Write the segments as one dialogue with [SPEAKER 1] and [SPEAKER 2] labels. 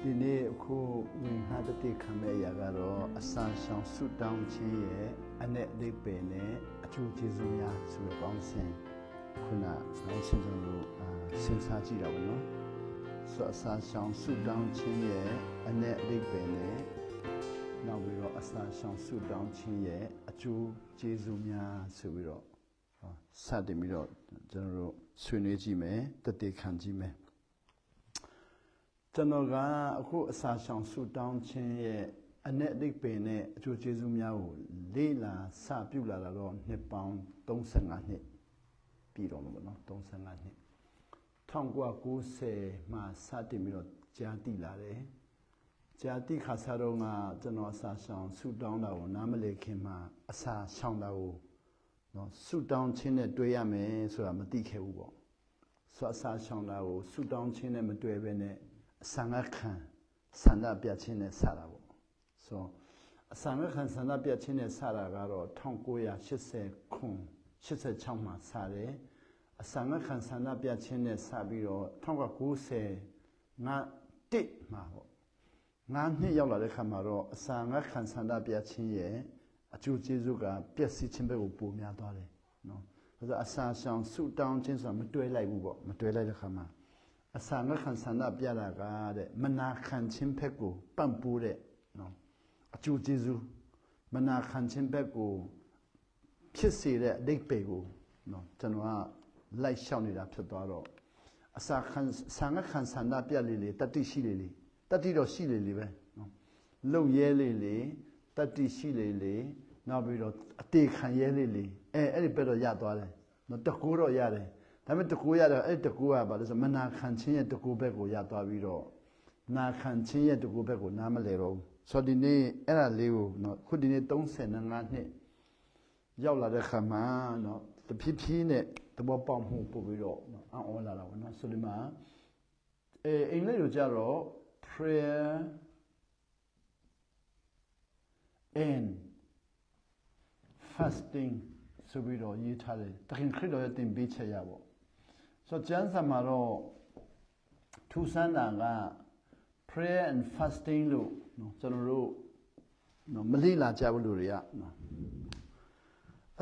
[SPEAKER 1] ဒီနေ့အခုဝင်ဟာတတိခံမဲ့ရာကတော့အစာရှောင်ဆုတောင်းခြင်းရဲ့အ내အသေးပင်နဲ့အကျိုးကျေးဇူးများဆိုတဲ့ပေါင်းစဉ်ခုနနောက်စဉ်ကျွန်တော်စဉ်းစားကြည့်တာပေါ့နော်ဆိုအစာရှောင်ဆုတောင်းခြင်းရဲ့အ내အသေးပင်နဲ့နောက်ပြီးတော့အစာရှောင်ဆုတောင်းခြင်းရဲ့အကျိုးကျေးဇူးများဆိုပြီးတော့စတင်ပြီးတော့ကျွန်တော်တို့ဆွေးနွေးကြည့်မယ်တတိခံကြည့်မယ်ကျွန်တော်ကအခုအစာရှောင်ဆုတောင်းခြင်းရဲ့အ내အတိတ်ပင်နဲ့အကျိုးကျေးဇူးများကိုလေ့လာစပြုလာတာတော့နှစ်ပေါင်း35နှစ်ပြည်တော်မှာပေါ့နော်35နှစ်1990မှာစတင်ပြီးတော့ကြားသိလာတယ်ကြားသိခါစားတော့ကကျွန်တော်အစာရှောင်ဆုတောင်းတာကိုနားမလည်ခင်မှာအစာရှောင်တာကိုနော်ဆုတောင်းခြင်းနဲ့တွေ့ရမယ်ဆိုတာမသိခဲ့ဘူးပေါ့ဆိုအစာရှောင်တာကိုဆုတောင်းခြင်းနဲ့မတွေ့ဘဲနဲ့အစာငါခံဆန္ဒပြခြင်းနဲ့စတာပေါ့ဆိုအစာငါခံဆန္ဒပြခြင်းနဲ့စတာကတော့1980ခု86မှာစတယ်အစာငါခံဆန္ဒပြခြင်းနဲ့စပြီးတော့1990မှာပေါ့9နှစ်ရောက်လာတဲ့ခါမှာတော့အစာငါခံဆန္ဒပြခြင်းရဲ့အကျိုးကျေးဇူးကပျက်စီးခြင်းဘက်ကိုပိုများသွားတယ်နော်ဒါဆိုအစာရှောင်ဆုတောင်းခြင်းဆိုတာမတွဲလိုက်ဘူးပေါ့မတွဲလိုက်တဲ့ခါမှာအစာငါခံဆန္ဒပြတာကတဲ့မနာခံခြင်းဘက်ကိုပံ့ပိုးတဲ့နော်အကျိုးကျေးဇူးမနာခံခြင်းဘက်ကိုဖြစ်စေတဲ့အဓိပ္ပာယ်ကိုနော်ကျွန်တော်ကလိုက်ရှောက်နေတာဖြစ်သွားတော့အစာငါခံဆန္ဒပြလေတတိရှိလေတတိတော့ရှိလေပဲနော်လုံရဲလေတတိရှိလေနောက်ပြီးတော့အတေခံရဲလေအဲ့ဒီဘက်တော့ရသွားတယ်နော်တကူတော့ရတယ်ဒါပေမဲ့တကူရတယ်အဲ့တကူကဘာလဲဆိုမနာခံခြင်းရဲ့တကူဘက်ကိုရသွားပြီးတော့နာခံခြင်းရဲ့တကူဘက်ကိုနားမလဲတော့ဘူးဆိုတော့ဒီနေ့အဲ့ဒါလေးကိုနော်ခုဒီနေ့35နှစ်ရောက်လာတဲ့ခါမှာနော်တဖြည်းဖြည်းနဲ့သဘောပေါက်မှုပို့ပြီးတော့အံ့ဩလာတာပေါ့နော်ဆိုဒီမှာအင်္ဂလိပ်လိုကြတော့ prayer and fasting ဆိုပြီးတော့ရေးထားတယ်တခင်ခရစ်တော်ရဲ့သင်ပေးချက်ရပေါ့ဆိုတော့ကျမ်းစာမှာတော့ထူဆန်းတာက prayer and fasting လို့နော်ကျွန်တော်တို့နော်မလေ့လာကြဘူးလူတွေကနော်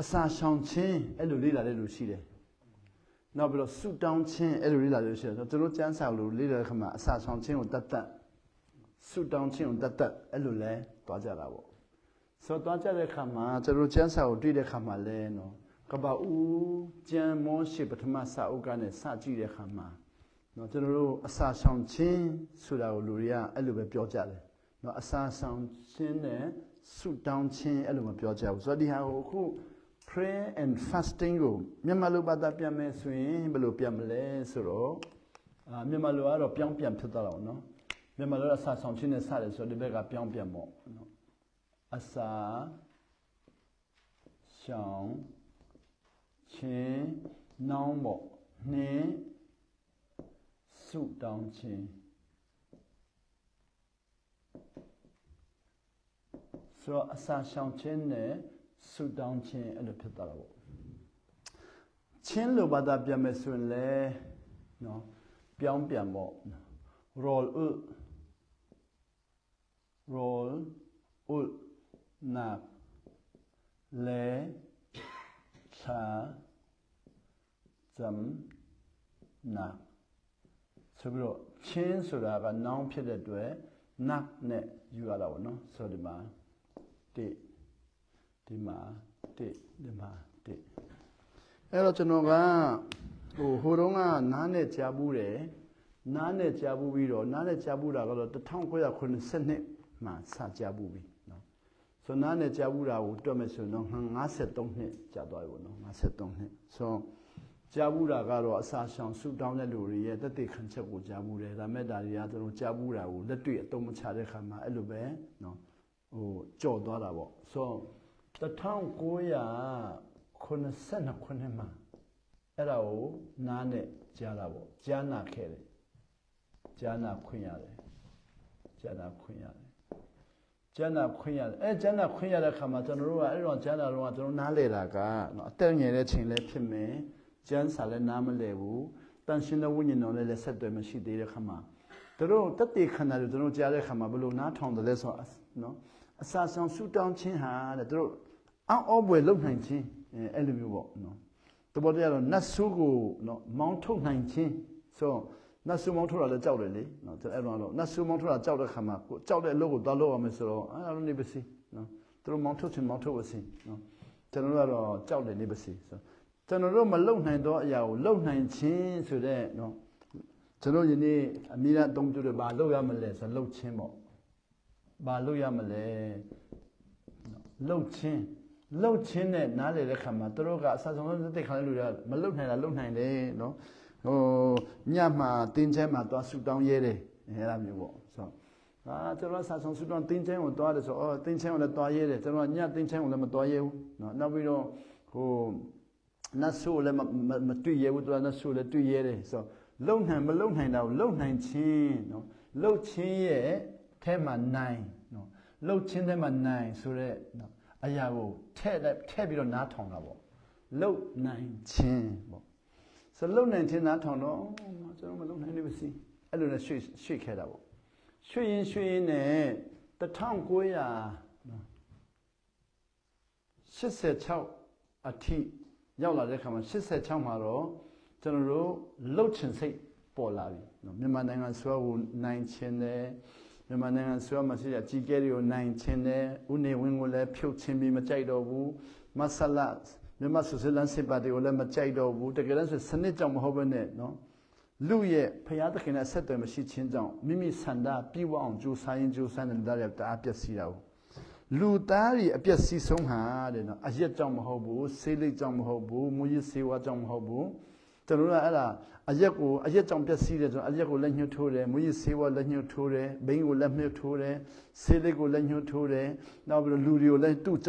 [SPEAKER 1] အစာရှောင်ခြင်းအဲ့လိုလေ့လာတဲ့လူရှိတယ်နောက်ပြီးတော့ဆုတောင်းခြင်းအဲ့လိုလေ့လာတဲ့လူရှိတယ်ဆိုတော့ကျွန်တော်ကျမ်းစာလိုလေ့လာတဲ့ခါမှာအစာရှောင်ခြင်းကိုတတ်ဆုတောင်းခြင်းကိုတတ်အဲ့လိုလဲတွားကြတာပေါ့ဆိုတော့ကြတဲ့ခါမှာကျွန်တော်ကျမ်းစာကိုတွေ့တဲ့ခါမှာလဲနော်ကပ္ပဦးကျမ်းမောရှိပထမစာအုပ်ကနေစကြည့်တဲ့ခါမှာနော်ကျွန်တော်တို့အစာရှောင်ခြင်းဆိုတာကိုလူတွေကအဲ့လိုပဲပြောကြတယ်နော်အစာရှောင်ခြင်းနဲ့ဆုတောင်းခြင်းအဲ့လိုမပြောကြဘူးဆိုတော့ဒီဟာကိုအခု prayer and fasting ကိုမြန်မာလိုဘာသာပြန်မယ်ဆိုရင်ဘယ်လိုပြန်မလဲဆိုတော့မြန်မာလိုကတော့ပြောင်းပြန်ဖြစ်သွားတာပေါ့နော်မြန်မာလိုအစာရှောင်ခြင်းနဲ့စတယ်ဆိုတော့ဒီဘက်ကပြောင်းပြန်ပေါ့နော်အစာရှောင်ခြင်းနောင်းပေါ့နှင်းဆုတောင်းခြင်းဆိုတော့အစာရှောင်ခြင်းနဲ့ဆုတောင်းခြင်းအဲ့လိုဖြစ်သွားတာပေါ့ချင်းလိုဘာသာပြန်မယ်ဆိုရင်လေနော်ပြောင်းပြန်ပေါ့ roll ut nạp lễ xả dẫm nạpဆိုပြီးတော့ချင်းဆိုတာကနောင်ဖြစ်တဲ့အတွက် nạp နဲ့ယူရတာပေါ့နော်ဆိုဒီမှာဒီမှာအဲ့တော့ကျွန်တော်ကဟိုတုန်းကနားနဲ့ကြားဘူးတယ်နားနဲ့ကြားဘူးပြီးတော့နားနဲ့ကြားဘူးတာကတော့1990မှာစကြားဘူးပြီနော်ဆိုနားနဲ့ကြားဘူးတာကိုတွက်မယ်ဆိုတော့53နှစ်ကြာသွားပြီပေါ့နော်53နှစ်ဆိုကြားဘူးတာကတော့အစာရှောင်ဆုတောင်းတဲ့လူတွေရဲ့တသက်ခံချက်ကိုကြားဘူးတယ်ဒါမဲ့ဒါတွေကသူတို့ကြားဘူးတာကိုလက်တွေ့အသုံးမချတဲ့ခါမှာအဲ့လိုပဲနော်ကြော်သွားတာပေါ့ဆို1992ခုနှစ်မှာအဲ့ဒါကိုနားနဲ့ကြားတာပေါ့ကြားနာခဲ့တယ်ကြားနာခွင့်ရတယ်ကြားနာခွင့်ရတဲ့ခါမှာကျွန်တော်တို့ကအဲ့တော့ကြားနာတော့ကျွန်တော်နားလေတာကနော်အသက်ငယ်တဲ့ချိန်လည်းဖြစ်မယ်ကျမ်းစာလည်းနားမလဲဘူးတန်ရှင်တဲ့ဝိညာဉ်တော်လည်းဆက်သွယ်မရှိသေးတဲ့ခါမှာတ တို့တက်တေခန္ဓာတွေတို့ကြားတဲ့ခါမှာဘလို့နားထောင်တယ်လဲဆိုနော်အစာဆောင်ဆူတောင်းခြင်းဟာတဲ့တို့အော့ဘွယ်လုံနိုင်ခြင်းအဲ့လိုမျိုးပေါ့နော်တဘောတရားတော့နတ်ဆိုးကိုနော်မောင်းထုတ်နိုင်ခြင်းဆိုနတ်ဆိုးမောင်းထုတ်တာလည်းကြောက်တယ်လေနော်အဲ့တော့နတ်ဆိုးမောင်းထုတ်တာကြောက်တဲ့ခါမှာကိုကြောက်တဲ့အလုပ်ကိုသွားလုပ်ရမယ်ဆိုတော့အဲ့လိုနေပါစီနော်တို့မောင်းထုတ်ခြင်းမောင်းထုတ်ပါစီနော်ကျွန်တော်တို့ကတော့ကြောက်တယ်နေပါစီဆိုကျွန်တော်တို့မလုံနိုင်တော့အရာကိုလုံနိုင်ခြင်းဆိုတဲ့နော်ကျွန်တော်ယနေ့အမိရာတုံးပြတယ်ဘာလုပ်ရမလဲဆိုလှုပ်ခြင်းပေါ့ဘာလုပ်ရမလဲလှုပ်ခြင်းနဲ့နားလေတဲ့ခါမှာသူတို့ကအစားဆုံးသိခံလို့ရမလှုပ်နိုင်တာလှုပ်နိုင်တယ်နော်ဟိုညမှာတင်းချဲမှာသွားဆူတောင်းရဲတယ်အဲ့လိုမျိုးပေါ့ဆိုကျွန်တော်အစားဆုံးဆူတောင်းတင်းချဲကိုသွားတယ်ဆိုတင်းချဲကိုလည်းသွားရဲတယ်ကျွန်တော်ညတင်းချဲကိုလည်းမသွားရဲဘူးနော်နောက်ပြီးတော့ဟိုနတ်ဆိုးလည်းမတွေ့ရဲဘူးသူကနတ်ဆိုးလည်းတွေ့ရဲတယ်ဆိုလုံနိုင်မလုံနိုင်တာကိုလုံနိုင်ခြင်းနော်လုံခြင်းရဲ့ထဲမှာနိုင်နော်လုံခြင်းထဲမှာနိုင်ဆိုတဲ့နော်အရာကိုထည့်ပြီးတော့နားထောင်တာပေါ့လုံနိုင်ခြင်းပေါ့ဆိုလုံနိုင်ခြင်းနားထောင်တော့ကျွန်တော်မလုံနိုင်နေပါစီအဲ့လိုနဲ့ရွှေ့ခဲ့တာပေါ့ရွှေ့ရင်နဲ့1986အထိရောက်လာတဲ့ခါမှာ86မှာတော့ကျွန်တော်တို့လှုပ်ချင်စိတ်ပေါ်လာပြီနော်မြန်မာနိုင်ငံဆွဲကိုနိုင်ခြင်းတယ်မြန်မာနိုင်ငံဆွဲမှာရှိတဲ့ကြီးကဲတွေကိုနိုင်ခြင်းတယ်ဥနေဝင်းကိုလည်းဖြုတ်ခြင်းပြီးမကြိုက်တော့ဘူးမဆလမြန်မာဆိုရှယ်လန်စစ်ပါတီကိုလည်းမကြိုက်တော့ဘူးတကယ်လို့ဆိုစနစ်ကြောင့်မဟုတ်ဘဲနဲ့နော်လူရဲ့ဖရာသခင်နဲ့ဆက်သွယ်မရှိခြင်းကြောင့်မိမိဆန္ဒပြည့်ဝအောင်ကြိုးစားတဲ့သားတွေတအားပျက်စီးတာကိုလူသားတွေအပျက်စီးဆုံးဟာတဲ့နော်အရက်ကြောင့်မဟုတ်ဘူးဆေးလိပ်ကြောင့်မဟုတ်ဘူးမူရစ်ဆေးဝါးကြောင့်မဟုတ်ဘူးကျွန်တော်တို့ကအဲ့ဒါအရက်ကြောင့်ပျက်စီးတယ်ဆိုတော့အရက်ကိုလက်ညှိုးထိုးတယ်မူရစ်ဆေးဝါးလက်ညှိုးထိုးတယ်ဘိန်းကိုလက်ညှိုးထိုးတယ်ဆေးလိပ်ကိုလက်ညှိုးထိုးတယ်နောက်ပြီးတော့လူတွေကိုလည်းသူ့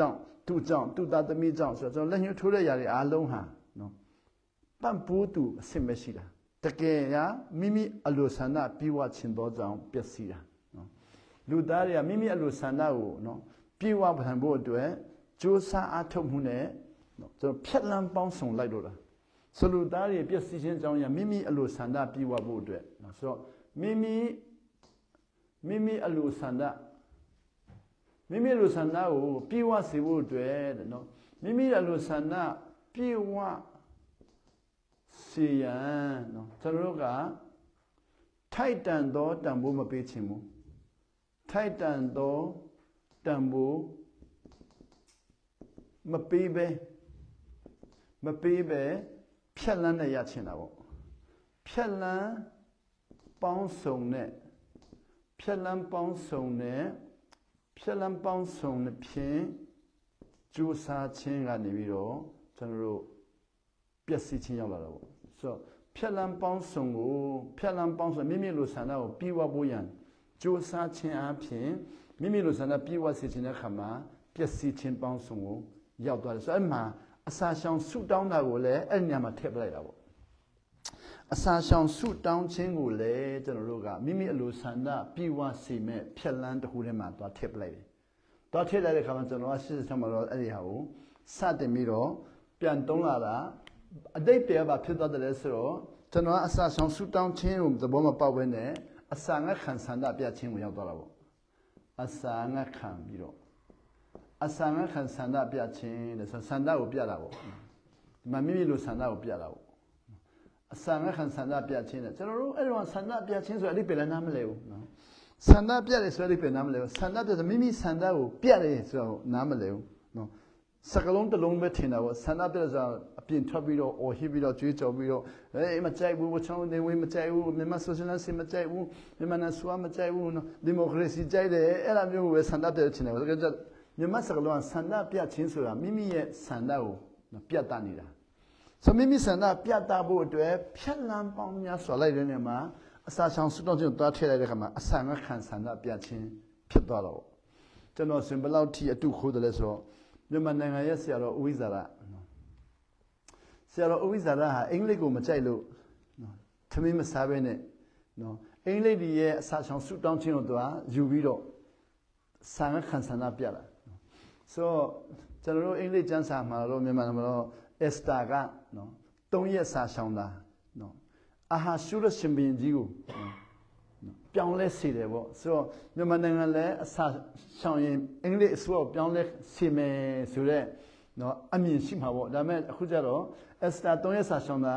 [SPEAKER 1] သားသမီးကြောင့်ဆိုတော့ကျွန်တော်လက်ညှိုးထိုးတဲ့ຢာတွေအားလုံးဟာနော်ပန့်ပိုးသူအဆင့်ပဲရှိတာတကယ်ကမိမိအလိုဆန္ဒပြေဝခြင်းသောကြောင့်ပျက်စီးတာနော်လူသားတွေကမိမိအလိုဆန္ဒကိုနော်ပြေဝဖန်ဖို့အတွက်ကြိုးစားအားထုတ်မှုနဲ့နော်ကျွန်တော်ဖြတ်လန်းပေါင်းစုံလိုက်တော့တာဆိုလူသားတွေပျက်စီးခြင်းကြောင့်ရမိမိအလိုဆန္ဒပြေဝဖို့အတွက်နော်ဆိုတော့မိမိအလိုဆန္ဒကိုပြေဝစေဖို့အတွက်တဲ့နော်မိမိအလိုဆန္ဒပြေဝစေရန်နော်ကျွန်တော်တို့ကထိုက်တန်သောတန်ဖိုးမပေးခြင်းဘူးထိုက်တန်သောတန်ဖိုးမပေးပဲဖြတ်လန်းနဲ့ရချင်တာပေါ့ဖြတ်လန်းပေါင်းစုံနဲ့ဖြတ်လန်းပေါင်းစုံနဲ့ဖြင့်ကြိုးစားခြင်းကနေပြီးတော့ကျွန်တော်တို့ပျက်စီးခြင်းရောက်လာတာပေါ့ဆိုတော့ဖြတ်လန်းပေါင်းစုံမိမိလိုဆန္ဒကိုပြေဝဖို့ရန်ကြိုးစားခြင်းအပြင်မိမိလိုဆန္ဒပြေဝစေခြင်းတဲ့ခါမှာပျက်စီးခြင်းပေါင်းစုံကိုရောက်သွားတယ်ဆိုတော့အဲ့မှာအစာရှောင်ဆုတောင်းတာကိုလည်းအဲ့ညမှာထည့်ပလိုက်တာပေါ့အစာရှောင်ဆုတောင်းခြင်းကိုလည်းကျွန်တော်တို့ကမိမိအလိုဆန္ဒပြေဝစေမဲ့ဖြတ်လန်းတစ်ခုထဲမှာသွားထည့်ပလိုက်တယ်သွားထည့်လိုက်တဲ့ခါမှာကျွန်တော်က86မှာတော့အဲ့ဒီဟာကိုစတင်ပြီးတော့ပြန်တုံးလာတာအတိတ်တရားဘာဖြစ်သွားတယ်လဲဆိုတော့ကျွန်တော်ကအစာရှောင်ဆုတောင်းခြင်းကိုသဘောမပေါက်ဘဲနဲ့အစာငတ်ခံဆန္ဒပြခြင်းကိုရောက်သွားတာပေါ့အစာငတ်ခံပြီးတော့အစာငတ်ခံဆန္ဒပြခြင်းတဲ့ဆိုဆန္ဒကိုပြတာပေါ့ဒီမှာမိမိလိုဆန္ဒကိုပြတာပေါ့အစာငတ်ခံဆန္ဒပြခြင်းတဲ့ကျွန်တော်တို့အဲ့တော့ဆန္ဒပြခြင်းဆိုအဲ့ဒီပြန်နားမလဲဘူးနော်ဆန္ဒပြတယ်ဆိုအဲ့ဒီပြန်နားမလဲဘူးဆန္ဒပြဆိုမိမိဆန္ဒကိုပြတယ်ဆိုတော့နားမလဲဘူးနော်စကလုံးတစ်လုံးပဲထင်တာပေါ့ဆန္ဒပြတယ်ဆိုအပြင်ထွက်ပြီးတော့အော်ဟစ်ပြီးတော့ကြွေးကြော်ပြီးတော့မကြိုက်ဘူးဝချောင်းနေဝင်မကြိုက်ဘူးမြန်မာဆိုရှယ်လန်စစ်မကြိုက်ဘူးမြန်မာနာဆွာမကြိုက်ဘူးနော်ဒီမိုကရေစီကြိုက်တယ်အဲ့လိုမျိုးပဲဆန္ဒပြတယ်ထင်တယ်ဆိုတော့မြန်မာစကလုံးဆန္ဒပြခြင်းဆိုတာမိမိရဲ့ဆန္ဒကိုပြတ်သားနေတာဆိုမိမိဆန္ဒပြတ်သားဖို့အတွက်ဖြတ်လန်းပေါင်းများစွာလိုက်တဲ့နေရာမှာအစာရှောင်ဆုတောင်းခြင်းကိုတွားထည့်လိုက်တဲ့အခါမှာအစာငတ်ခံဆန္ဒပြခြင်းဖြစ်သွားတော့ကျွန်တော်စင်ဘလောက်ထိအတုခိုးတယ်လဲဆိုတော့မြန်မာနိုင်ငံရဲ့ဆရာတော်ဦးဝိဇာရဟာအင်္ဂလိပ်ကိုမကြိုက်လို့သမင်းမစားဘဲနဲ့နော်အင်္ဂလိပ်ဒီရဲ့အစာရှောင်ဆုတောင်းခြင်းကိုသူကယူပြီးတော့ဆန္ဒခံဆန္ဒပြတာဆိုတော့ကျွန်တော်တို့အင်္ဂလိပ်ကျမ်းစာမှာတော့မြန်မာမှာတော့အက်စတာကနော်3ရက်စာရှောင်တာနော်အာဟာရှုရရှင်ဘင်ကြီးကို ပြောင်းလဲစေတယ်ပေါ့ဆိုတော့မြန်မာနိုင်ငံလည်းအစာရှောင်ရင်အင်္ဂလိပ်အစိုးရပြောင်းလဲစေမယ်ဆိုတော့နော်အမြင်ရှိမှာပေါ့ဒါပေမဲ့အခုကျတော့အက်စတာ3ရက်စာရှောင်တာ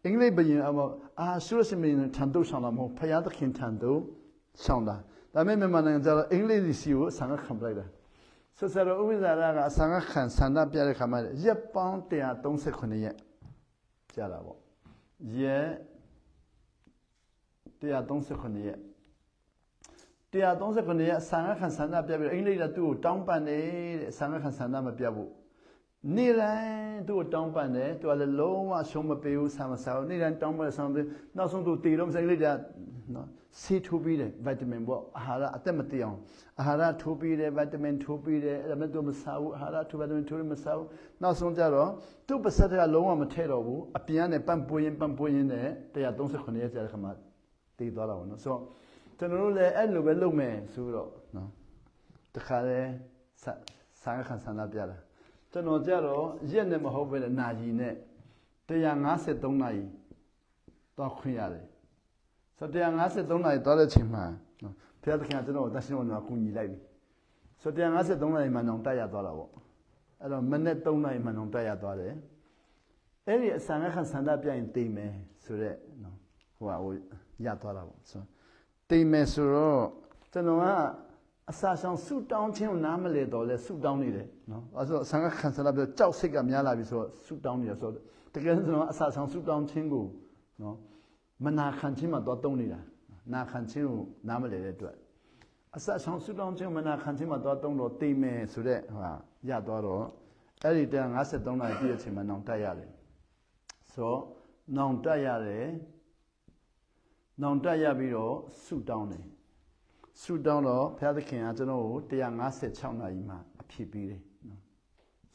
[SPEAKER 1] အင်္ဂလိပ်ဘယင်အမောရှုရစမင်းထန်တို့ရှောင်တာမဟုတ်ဖယားသခင်ထန်တို့ရှောင်တာဒါပေမဲ့မြန်မာနိုင်ငံကျတော့အင်္ဂလိပ်စီကိုဆံခံပလိုက်တာဆိုတော့ဥပဇာရကအဆံခံဆန္ဒပြတဲ့ခါမှာရက်ပေါင်း139ရက်ကြာတာပေါ့ရက်139ရက်139ရက်ဆန္ဒခံဆန္ဒပြပြီးအင်္ဂလိပ်ကသူ့ကိုတောင်းပန်တယ်တဲ့ဆန္ဒခံဆန္ဒမပြဘူးနေ့တိုင်းသူ့ကိုတောင်းပန်တယ်သူကလည်းလုံးဝရှုံးမပေးဘူးဆာမစားဘူးနေ့တိုင်းတောင်းပန်ဆောင်ပြီးနောက်ဆုံးသူတည်တော့မစင်လေးကနော်ဆေးထိုးပြီးတယ်ဗီတာမင်ပေါ့အာဟာရအသက်မတည်အောင်အာဟာရထိုးပြီးတယ်ဗီတာမင်ထိုးပြီးတယ်အဲ့ဒါမဲ့သူမစားဘူးအာဟာရထိုးဗီတာမင်ထိုးလို့မစားဘူးနောက်ဆုံးကျတော့သူ့ပါစက်ကလုံးဝမထဲတော့ဘူးအပြင်ကနေပန့်ပွင်းနဲ့139ရက်ကြာတဲ့ခါမှာတည်သွားတာပေါ့နော်ဆိုတော့ကျွန်တော်တို့လည်းအဲ့လိုပဲလုပ်မယ်ဆိုတော့နော်တခါလဲဆာခံဆန္ဒပြတာကျွန်တော်ကြတော့ရက်နဲ့မဟုတ်ပဲနာရီနဲ့153နာရီတော့ခွင့်ရတယ်ဆိုတော့153နာရီတော့တဲ့ချိန်မှာနော်ဘုရားသခင်ကကျွန်တော်ကိုတရှင်တော်ကကူညီလိုက်ပြီဆိုတော့153နာရီမှတော့တက်ရသွားတာပေါ့အဲ့တော့မနေ့3နာရီမှတော့တက်ရသွားတယ်အဲ့ဒီအစံခံဆန္ဒပြရင်တိမ်မယ်ဆိုတော့နော်ဟိုရသွားတာပေါ့ဆိုတိမ်မယ်ဆိုတော့ကျွန်တော်ကအစာဆောင်ဆူတောင်းခြင်းကိုနားမလဲတော့လဲဆူတောင်းနေတယ်နော်အဲဆိုဆံခံဆန္ဒပြကြောက်စိတ်ကများလာပြီဆိုတော့ဆူတောင်းနေရဆိုတော့တကယ်ဆိုတော့အစာဆောင်ဆူတောင်းခြင်းကိုနော်မနာခံခြင်းမှာတော့တုံးနေတာနာခံခြင်းကိုနားမလဲတဲ့အတွက်အစာဆောင်ဆူတောင်းခြင်းမနာခံခြင်းမှာတော့တုံးတော့တိမ်မယ်ဆိုတဲ့ဟာရသွားတော့အဲ့ဒီ153နာရီပြည့်တဲ့အချိန်မှာနောင်တက်ရတယ်ဆိုတော့နောင်တက်ရတယ်နောင်တက်ရပြီးတော့ဆူတောင်းတယ်ဆူတောင်းတော့ဘုရားသခင်ကကျွန်တော်ကို156နာရီမှအဖြစ်ပေးတယ်နော်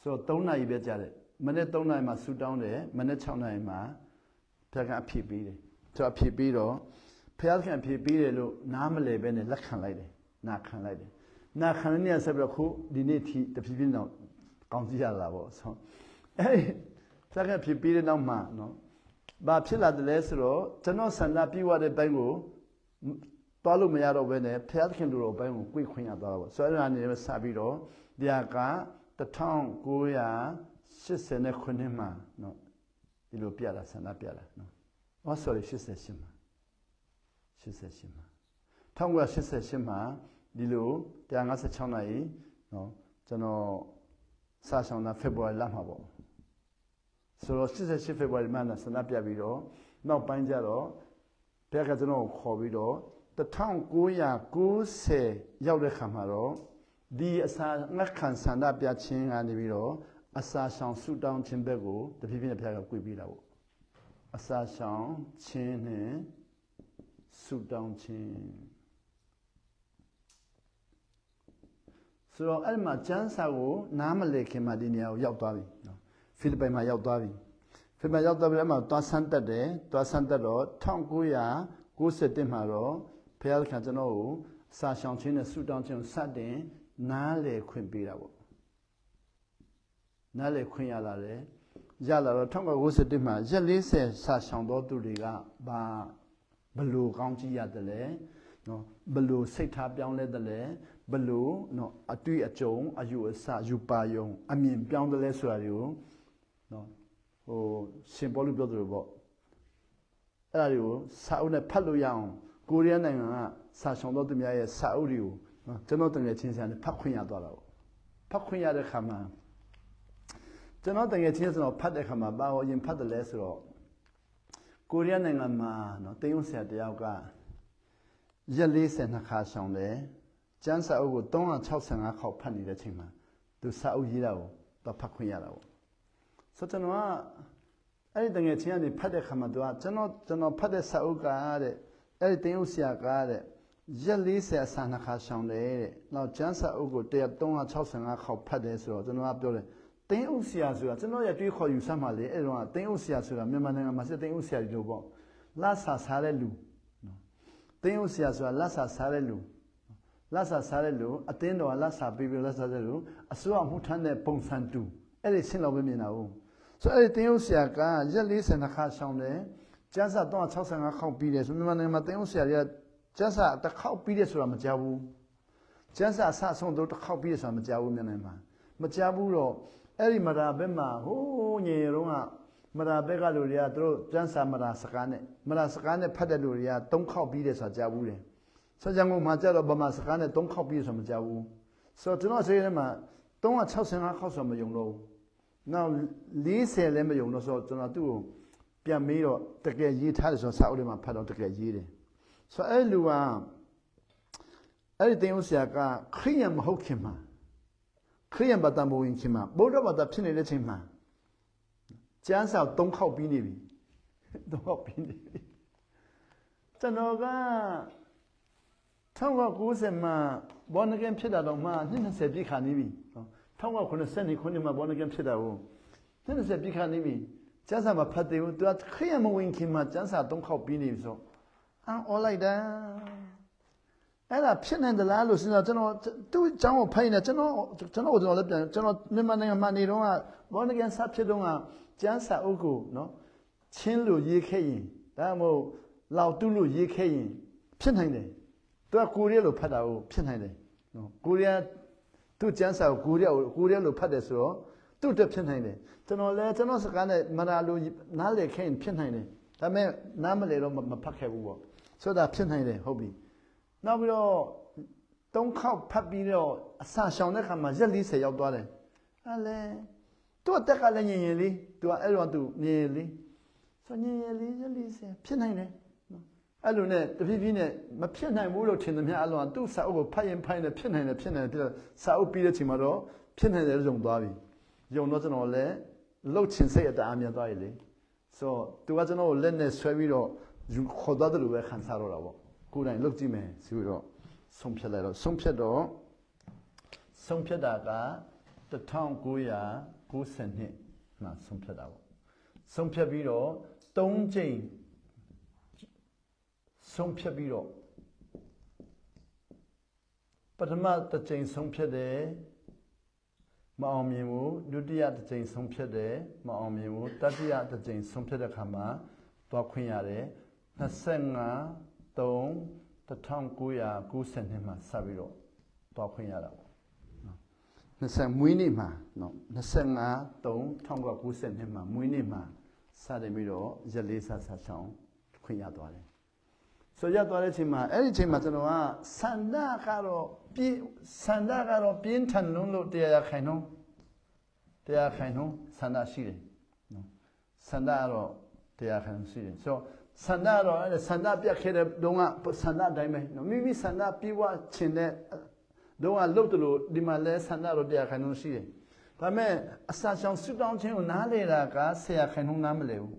[SPEAKER 1] ဆိုတော့3နာရီပဲကြာတယ်မနေ့3နာရီမှဆူတောင်းတယ်မနေ့6နာရီမှဘုရားကအဖြစ်ပေးတယ်ဆိုတော့အဖြစ်ပေးတော့ဘုရားသခင်အဖြစ်ပေးတယ်လို့နားမလည်ပဲနဲ့လက်ခံလိုက်တယ်နာခံလိုက်တယ်နာခံတဲ့နေ့ဆက်ပြီးတော့ခုဒီနေ့ထိတဖြည်းဖြည်းတော့ကောင်းကြည့်ရတာပေါ့ဆိုအဲ့ဘုရားကအဖြစ်ပေးတဲ့နောက်မှနော်ဘာဖြစ်လာတယ်လဲဆိုတော့ကျွန်တော်ဆန္ဒပြည့်ဝတဲ့ဘက်ကိုသွားလို့မရတော့ဘဲနဲ့ဘုရားသခင်တို့တော်ဘက်ကိုကြွေခွင့်ရသွားတာပေါ့ဆိုတော့အဲ့ဒါနေနဲ့စပြီးတော့တရားက1989မှာနော်ဒီလိုပြတာဆန္ဒပြတာနော်ဟော sorry 88မှာ1988မှာဒီလို156နာရီနော်ကျွန်တော်စာဆောင်တာ February လမှာပေါ့ဆိုတော့88 February မှာဆန္ဒပြပြီးတော့နောက်ပိုင်းကျတော့ဘုရားကကျွန်တော်ကိုခေါ်ပြီးတော့1990ရောက်တဲ့ခါမှာတော့ဒီအစာငတ်ခံဆန္ဒပြခြင်းကနေပြီးတော့အစာရှောင်ဆူတောင်းခြင်းဘက်ကိုတဖြည်းဖြည်းနဲ့ဘုရားကကြွေပေးတာပေါ့အစာရှောင်ခြင်းနဲ့ဆူတောင်းခြင်းဆိုတော့အဲ့မှာကျမ်းစာကိုနားမလည်ခင်မှာဒီနေရာကိုရောက်သွားပြီနော်ဖိလိပ္ပိမှာရောက်သွားပြီဖိလိပ္ပိရောက်သွားပြီးအဲ့မှာသွားဆန်းတက်တယ်သွားဆန်းတက်တော့1991မှာတော့ဘုရားသခင်ကျွန်တော်ကိုစာရှောင်ခြင်းနဲ့ဆူတောင်းခြင်းကိုစတင်နားလည်ခွင့်ပေးတာပေါ့နားလည်ခွင့်ရလာတယ်ရလာတော့1991မှာရက်40စာရှောင်တော်သူတွေကဘလို့ကောင်းကြည့်ရတယ်လဲနော်ဘလို့စိတ်ထားပြောင်းလဲတယ်လဲဘလို့နော်အတွေ့အကြုံအယူအဆယူပါယုံအမြင်ပြောင်းတယ်လဲဆိုတာတွေကိုနော်ဟိုရှင်ပေါလုပြောတယ်ပေါ့အဲ့ဒါတွေကိုစာအုပ်နဲ့ဖတ်လို့ရအောင်ကိုရီးယားနိုင်ငံကစာရှောင်တော်သူများရဲ့စာအုပ်တွေကိုနော်ကျွန်တော်တကယ်ချင်းစရာနဲ့ဖတ်ခွင့်ရသွားတာပေါ့ဖတ်ခွင့်ရတဲ့ခါမှာကျွန်တော်တကယ်ချင်းစရာဖတ်တဲ့ခါမှာဘာလို့ရင်ဖတ်တယ်လဲဆိုတော့ကိုရီးယားနိုင်ငံမှာနော်တင်းယုံဆရာတယောက်ကရက်42ခါရှောင်တယ်ကျမ်းစာအုပ်ကို365ခေါက်ဖတ်နေတဲ့ချိန်မှာသူစာအုပ်ရေးတာကိုတော့ဖတ်ခွင့်ရတာပေါ့ဆိုတော့ကျွန်တော်ကအဲ့ဒီတကယ်ချင်းကနေဖတ်တဲ့ခါမှာသူကကျွန်တော်ဖတ်တဲ့စာအုပ်ကတဲ့အဲ့ဒီတင်းယုံဆရာကတဲ့ရက်40အစာ2ခါရှောင်တယ်တဲ့နောက်ကျမ်းစာအုပ်ကို365ခေါက်ဖတ်တယ်ဆိုတော့ကျွန်တော်ကပြောတယ်တင်းဥဆရာဆိုတာကျွန်တော်ရတွေးခေါ်ယူစမ်းပါလေအဲ့တော့တင်းဥဆရာဆိုတာမြန်မာနိုင်ငံမှာစစ်တင်းဥဆရာကြီးလို့ပေါ့လက်ဆာစားတဲ့လူနော်တင်းဥဆရာဆိုတာလက်ဆာစားတဲ့လူလက်ဆာစားတဲ့လူအတင်းတော်လက်ဆာပြီးလက်ဆာတဲ့လူအစိုးရမှုထမ်းတဲ့ပုံစံတူအဲ့ဒီရှင်းလောက်ပဲမြင်တာဟုတ်ဆိုအဲ့ဒီတင်းဥဆရာကရက်42ခါရှောင်းတယ်ကျန်းစာ365ခေါက်ပြီးတယ်ဆိုမြန်မာနိုင်ငံမှာတင်းဥဆရာကြီးက ကျန်းစာတစ်ခေါက်ပြီးတယ်ဆိုတာမကြောက်ဘူးကျန်းစာအဆဆုံးတော့တစ်ခေါက်ပြီးတယ်ဆိုတာမကြောက်ဘူးမြန်နေမှာမကြောက်ဘူးတော့အဲ့ဒီမရာဘက်မှာဟိုးငယ်ရုံးကမရာဘက်ကလူတွေကသူတို့ကျန်းစာမရာစကားနဲ့ဖတ်တဲ့လူတွေက၃ခေါက်ပြီးတယ်ဆိုတာကြောက်ဘူးတယ်ဆိုကြငုံမှာကြတော့ဗမာစကားနဲ့၃ခေါက်ပြီးတယ်ဆိုတာမကြောက်ဘူးဆိုတော့ကျွန်တော်စိတ်ထဲမှာ365ခေါက်ဆိုတာမယုံတော့ဘူးနောက်40လည်းမယုံတော့ဆိုတော့ကျွန်တော်သူ့ကိုပြန်မေးတော့တကယ်ရေးထားတယ်ဆိုတော့စာအုပ်ထဲမှာဖတ်တော့တကယ်ရေးတယ်ဆိုတော့အဲ့လူကအဲ့ဒီတင်ဦးဆရာကခရိယံမဟုတ်ခင်မှာခရိယံဘာသာမဝင်ခင်မှာဗုဒ္ဓဘာသာဖြစ်နေတဲ့ချိန်မှာကျမ်းစာ3ခေါက်ပြီးနေပြီ3ခေါက်ပြီးနေပြီကျွန်တော်က1990မှာဘောနဂန်ဖြစ်တာတော့မှ20ပြည့်ခါနေပြီ1990မှာဘောနဂန်ဖြစ်တာကို20ပြည့်ခါနေပြီကျမ်းစာမှာဖတ်တယ်သူကခရိယံမဝင်ခင်မှာကျမ်းစာ3ခေါက်ပြီးနေပြီဆိုအော်လိုက်တာအဲ့ဒါဖြစ်နေတယ်လားလို့စဉ်းစားကျွန်တော်သူ့အကြောင်းကိုဖိုင်နေကျွန်တော်လည်းပြန်ကျွန်တော်မြန်မာနိုင်ငံမှာနေတော့ကဘောနဂန်စဖြစ်တော့ကကျမ်းစာအုပ်ကိုနော်ချင်းလို့ရေးခဲ့ရင်ဒါမှမဟုတ်လောက်တူးလို့ရေးခဲ့ရင်ဖြစ်နိုင်တယ်သူကကိုရီးယားလို့ဖတ်တာကိုဖြစ်နိုင်တယ်နော်ကိုရီးယားသူ့ကျမ်းစာကိုကိုရီးယားလို့ဖတ်တယ်ဆိုတော့သူ့အတွက်ဖြစ်နိုင်တယ်ကျွန်တော်စကားနဲ့မနာလို့နားလည်ခဲ့ရင်ဖြစ်နိုင်တယ်ဒါပေမဲ့နားမလည်တော့မဖတ်ခဲ့ဘူးပေါ့ဆိုတာဖြစ်နိုင်တယ်ဟုတ်ပြီနောက်ပြီးတော့3ခေါက်ဖတ်ပြီးတော့အစာရှောင်တဲ့ခါမှာရက်40ရောက်သွားတယ်အဲ့လေသူ့အသက်ကလည်းညင်ရင်လေးသူကအဲ့တော့သူညင်ရင်လေးဆိုညင်ရင်လေးရက်40ဖြစ်နိုင်တယ်အဲ့လိုနဲ့တဖြည်းဖြည်းနဲ့မဖြစ်နိုင်ဘူးလို့ထင်သမျှအလုံးကသူ့စာအုပ်ကိုဖတ်ရင်နဲ့ဖြစ်နိုင်တယ်ပြီးစာအုပ်ပြီးတဲ့ချိန်မှာတော့ဖြစ်နိုင်တယ်လို့ယုံသွားပြီယုံတော့ကျွန်တော်လည်းလှုပ်ချင်စိတ်အတအားမြင်သွားရလေဆိုသူကကျွန်တော်ကိုလက်နဲ့ဆွဲပြီးတော့ခေါ်သွားတယ်လို့ပဲခံစားတော့တာပေါ့ကိုယ်တိုင်လှုပ်ကြည့်မယ်ဆိုပြီးတော့ဆုံးဖြတ်လိုက်တော့ဆုံးဖြတ်တာက1992မှာဆုံးဖြတ်တာပေါ့ဆုံးဖြတ်ပြီးတော့3ကြိမ်ဆုံးဖြတ်ပြီးတော့ပထမတစ်ကြိမ်ဆုံးဖြတ်တယ်မအောင်မြင်ဘူးဒုတိယတစ်ကြိမ်ဆုံးဖြတ်တယ်မအောင်မြင်ဘူးတတိယတစ်ကြိမ်ဆုံးဖြတ်တဲ့အခါမှာသွားခွင့်ရတယ်25/3/1992မှာစပြီးတော့သွားခွင့်ရတာပေါ့နော်20မွေးနေ့မှာနော်25/3/1992မှာမွေးနေ့မှာစတယ်ပြီးတော့ရက်လေးဆက်ချောင်းခွင့်ရသွားတယ်ဆိုရသွားတဲ့အချိန်မှာအဲ့ဒီအချိန်မှာကျွန်တော်ကဆန္ဒကတော့ပြင်းထန်လို့တရားခိုင်နှုန်းဆန္ဒရှိတယ်နော်ဆန္ဒကတော့တရားခိုင်နှုန်းရှိတယ်ဆိုတော့ဆန္ဒတော့အဲ့ဆန္ဒပြတ်ခဲ့တဲ့တုန်းကဆန္ဒတိုင်းပဲနော်မိဆန္ဒပြေဝချင်တဲ့တုန်းကလှုပ်တယ်လို့ဒီမှာလဲဆန္ဒတော့တရားခိုင်နှုန်းရှိတယ်ဒါပေမဲ့အစာရှောင်ဆူတောင်းခြင်းကိုနားလေတာကဆရာခိုင်နှုန်းနားမလဲဘူး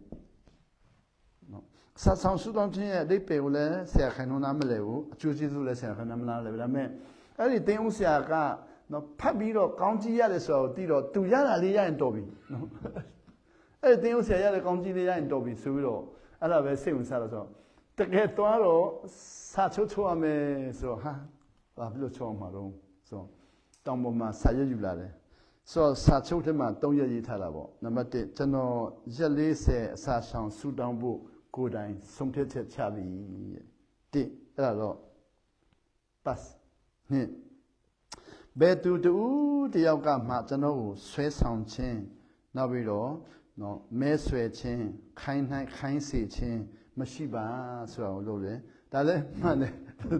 [SPEAKER 1] နော်အစာရှောင်ဆူတောင်းခြင်းရဲ့အဓိပ္ပာယ်ကိုလည်းဆရာခိုင်နှုန်းနားမလဲဘူးအကျိုးကျေးဇူးလည်းဆရာခိုင်နှုန်းနားမလဲဘူးဒါပေမဲ့အဲ့ဒီတင်းဦးဆရာကနော်ဖတ်ပြီးတော့ကောင်းကြီးရတယ်ဆိုတော့တီးတော့သူရတာလေးရရင်တော်ပြီနော်အဲ့ဒီတင်းဦးဆရာရတဲ့ကောင်းကြီးလေးရရင်တော်ပြီဆိုပြီးတော့အဲ့ဒါပဲစိတ်ဝင်စားတော့ဆိုတကယ်သွားတော့စာချုပ်ရမယ်ဆိုတော့ဘာဖြစ်လို့ချုပ်အောင်မှာတော့ဆိုတောင်ပေါ်မှာစာရွက်ယူလာတယ်ဆိုတော့စာချုပ်ထဲမှာ3ရက်ရေးထားတာပေါ့နံပါတ်1ကျွန်တော်ရက်40အစာရှောင်ဆူတောင်းဖို့ကိုယ်တိုင်ဆုံးဖြတ်ချက်ချပြီတဲ့အဲ့ဒါတော့ pass နှစ်ဘယ်သူတူတယောက်ကမှကျွန်တော်ကိုဆွဲဆောင်ခြင်းနောက်ပြီးတော့နော်မဲဆွဲခြင်းခိုင်းစေခြင်းမရှိပါဆိုတာကိုလုပ်တယ်ဒါလည်းမှန်တယ်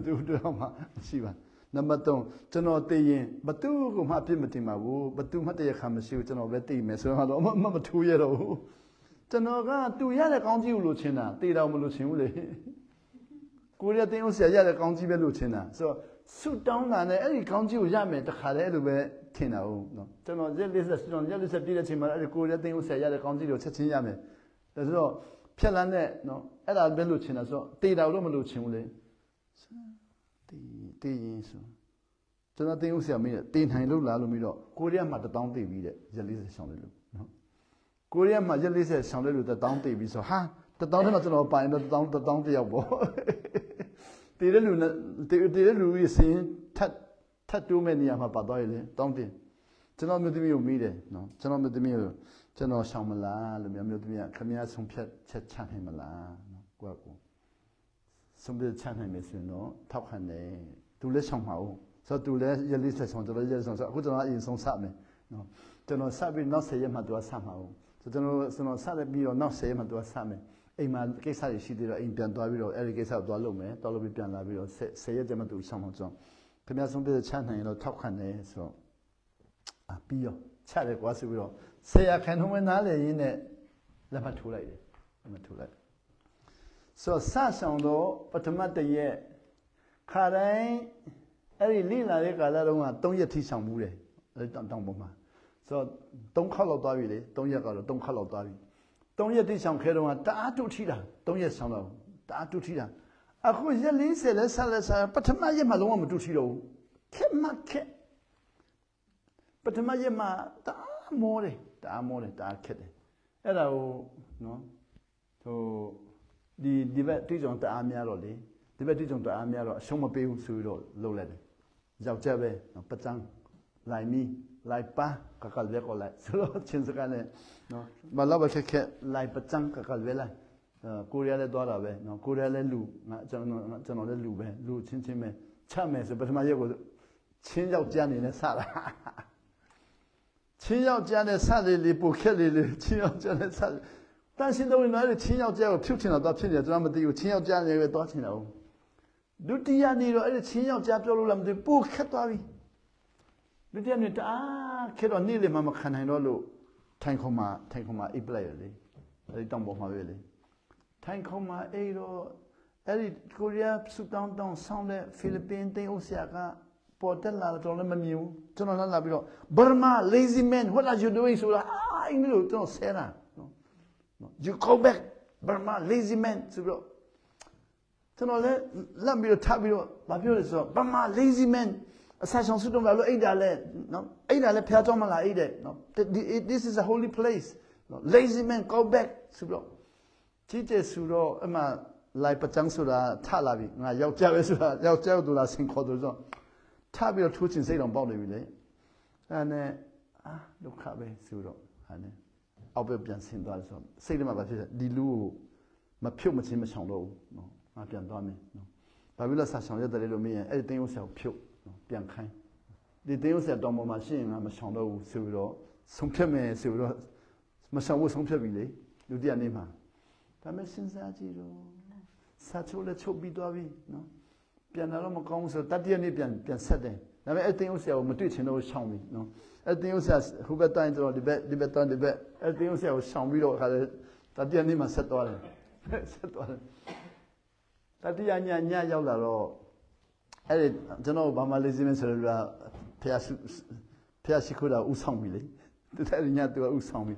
[SPEAKER 1] သူတို့မှမရှိပါနံပါတ်3ကျွန်တော်သိရင်ဘသူကမှအပြစ်မတင်ပါဘူးဘသူမှတရားခံမရှိဘူးကျွန်တော်ပဲသိမယ်ဆိုတော့မထူးရတော့ဘူးကျွန်တော်ကသူရတဲ့ကောင်းကြီးကိုလိုချင်တာသိတော့မလို့ချင်ဘူးလေကိုရတဲ့ဥစ္စာရတဲ့ကောင်းကြီးပဲလိုချင်တာဆိုတော့ဆုတောင်းတာနဲ့အဲ့ဒီကောင်းကြီးကိုရမယ်တခါတည်းအဲ့လိုပဲထင်တာဟုတ်နော်ကျွန်တော်ရက်40ပြည့်တဲ့ချိန်မှာအဲ့ဒီကိုရတဲ့ဥစ္စာရတဲ့ကောင်းကြီးကိုချက်ချင်းရမယ်ဒါဆိုတော့ဖြက်လန်းတဲ့နော်အဲ့ဒါပဲလိုချင်တာဆိုတော့တေတာတော့မလိုချင်ဘူးလေတေးရင်ဆိုကျွန်တော်တင်းဦးဆရာမင်းတေးနိုင်လို့လားလို့ပြီးတော့ကိုရီးယားမှာ1000တေးပြီးတဲ့ရက်40ရှောင်းလေးလို့နော်ကိုရီးယားမှာရက်40ရှောင်းလေးလို့1000တေးပြီးဆိုဟာ1000ထဲမှာကျွန်တော်ပိုင်တော့1000တယောက်ပေါ့တေးတဲ့လူကြီးစင်းထတ်တိုးမဲ့နေရာမှာပါသွားရလေတောင်းတင်ကျွန်တော်မျိုးသမီးကိုမိတယ်နော်ကျွန်တော်မျိုးသမီးကိုကျွန်တော်ရှောင်မလားလို့မျိုးသမီးကခမည်းဆုံးဖြတ်ချက်ချနိုင်မလားနော်ကို ဆုံးဖြတ်ချနိုင်မယ်ဆိုရင်တော့ထောက်ခံတယ်သူလည်းဆောင်ပါဦးဆိုတော့သူလည်းရလေးဆက်ဆောင်ကျွန်တော်ရဆောင်ဆိုအခုကျွန်တော်အရင်ဆုံးစမယ်နော်ကျွန်တော်စပြီးနောက်10ရက်မှသူကစမှာဦးဆိုကျွန်တော်စတယ်ပြီးတော့နောက်10ရက်မှသူကစမယ်အိမ်မှာကိစ္စတွေရှိသေးတော့အိမ်ပြန်သွားပြီးတော့အဲ့ဒီကိစ္စကိုသွားလုပ်မယ်သွားလုပ်ပြီးပြန်လာပြီးတော့10ရက်ကျမှသူဆောင်မှာကျွန်တော်ခင်ဗျားဆုံးဖြတ်ချနိုင်ရင်တော့ထောက်ခံတယ်ဆိုတော့ပြီးရောချတယ်ကွာဆိုပြီးတော့10ခန့်ထုံးမနားလေရင်းနဲ့လက်မှတ်ထိုးလိုက်တယ်လက်မှတ်ထိုးလိုက်ဆိုတော့စဆောင်တော့ပထမတရက်ခါတိုင်းအဲ့ဒီလိလာတဲ့ကာလတုန်းက3ရက်ထိဆောင်မှုတယ်အဲ့တောင်ပေါ်မှာဆိုတော့3ခေါက်လောက်သွားပြီလေ3ရက်ကတော့3ခေါက်လောက်သွားပြီ3ရက်ထိဆောင်ခဲတော့ကတအားတုထိတာ3ရက်ဆောင်တော့တအားတုထိတာအခုရက်40လဲဆက်လက်ဆက်ပထမရက်မှာလုံးဝမတုထိတော့ဘူးခက်မှခက်ပထမရက်မှာတအားမောတယ်တအားခက်တယ်အဲ့ဒါကိုနော်ဟိုဒီဘက်တိကျုံတအားများတော့လေဒီဘက်တိကျုံတအားများတော့အရှုံးမပေးဘူးဆိုပြီးတော့လုပ်လိုက်တယ်ယောက်ျားပဲပချန်းလိုက်မီလိုက်ပါကကလ်ပဲကိုလိုက်ဆိုတော့ချင်းစကားနဲ့နော်ဘာလို့ပဲခက်လိုက်ပချန်းကကလ်ပဲလိုက်ကိုရီးယားလည်းသွားတာပဲနော်ကိုရီးယားလည်းလူငါကျွန်တော်လည်းလူပဲလူချင်းပဲချမယ်ဆိုပထမရက်ကိုချင်းယောက်ျားနေနဲ့စတာချင်းယောက်ျားနဲ့စလေပိုခက်လေချင်းယောက်ျားနဲ့စတန်ရှင်းတော့လည်းချင်းယောက်ျားကိုဖြုတ်ချင်တော့ဖြစ်နေတယ်ကျွန်တော်မသိဘူးချင်းယောက်ျားလည်းပဲသွားချင်တာဟုတ်ဒုတိယနေ့တော့အဲ့ဒီချင်းယောက်ျားပြောလို့လည်းမသိဘူးပိုခက်သွားပြီဒုတိယနေ့တအားခက်တော့နေ့လေမှမခံနိုင်တော့လို့ထိုင်ခုံမှာအိပ်ပလိုက်ရလေအဲ့ဒီတောင်ပေါ်မှာပဲလေထိုင်ခုံမှာအိပ်တော့အဲ့ဒီကိုရီးယားစူတောင်းဆောင်းတဲ့ဖိလစ်ပင်းတင်းအိုဆီယာကပေါ်တက်လာတော့လည်းမမြင်ဘူးကျွန်တော်လာပြီးတော့ Burma lazy man what are you doing ဆိုတာအင်္ဂလိပ်လိုကျွန်တော်ဆဲတာနော် you go back Burma lazy man ဆိုပြီးတော့ကျွန်တော်လည်းလက်ပြီးတော့ထပ်ပြီးတော့မပြောလို့ဆိုတော့ Burma lazy man အစာဆောင်စုတော့လို့အိတ်တာလဲနော်အိတ်တာလဲဖျားကြောင်းမလားအိတ်တယ်နော် this is a holy place နော် lazy man go back ဆိုပြီးတော့ကြီးကျယ်ဆိုတော့အမှလိုက်ပချန်းဆိုတာထလာပြီငါယောက်ျားပဲဆိုတာယောက်ျားတို့လားဆင်ခေါ်လို့ဆိုထပြီးတော့ထိုးချင်စိတ်တော်ပေါက်နေပြီလေအဲ့နဲ့ဒုက္ခပဲဆိုတော့ဟာနဲ့အောက်ပဲပြန်ဆင်းသွားတယ်ဆိုတော့စိတ်ထဲမှာဘာဖြစ်လဲဒီလူကိုမဖြုတ်မချင်းမချောင်တော့ဘူးနော်ငါပြန်သွားမယ်နော်ဘာဖြစ်လို့ဆာဆောင်ရတယ်လို့မင်းရဲ့အဲ့ဒီတင်းဥစ္စာကိုဖြုတ်နော်ပြန်ခိုင်းဒီတင်းဥစ္စာတောင်ပေါ်မှာရှိရင်ငါမချောင်တော့ဘူးဆိုပြီးတော့ဆုံးဖြတ်မယ်ဆိုပြီးတော့မချောင်ဘူးဆုံးဖြတ်ပြီလေဒုတိယနေ့မှာဒါမဲ့စဉ်းစားကြည့်တော့စာချိုးလည်းချုပ်ပြီးသွားပြီနော်ပြန်လာတော့မကောင်းဘူးဆိုတတိယနေ့ပြန်ဆက်တယ်ဒါပေမဲ့အတင်းဥစ္စာကိုမတွေ့ချင်တော့ရှောင်ပြီနော်အတင်းဥစ္စာဟိုဘက်တိုင်းတော့ဒီဘက်တိုင်းဒီဘက်အတင်းဥစ္စာကိုရှောင်ပြီးတော့ခါလေတတိယနေ့မှာဆက်သွားတယ်တတိယညရောက်လာတော့အဲ့ဒီကျွန်တော်ဘာမှလေးစင်းမဆိုတော့ဖျားရှိခိုးတာဥဆောင်ပြီလေတတိယညသူကဥဆောင်ပြီ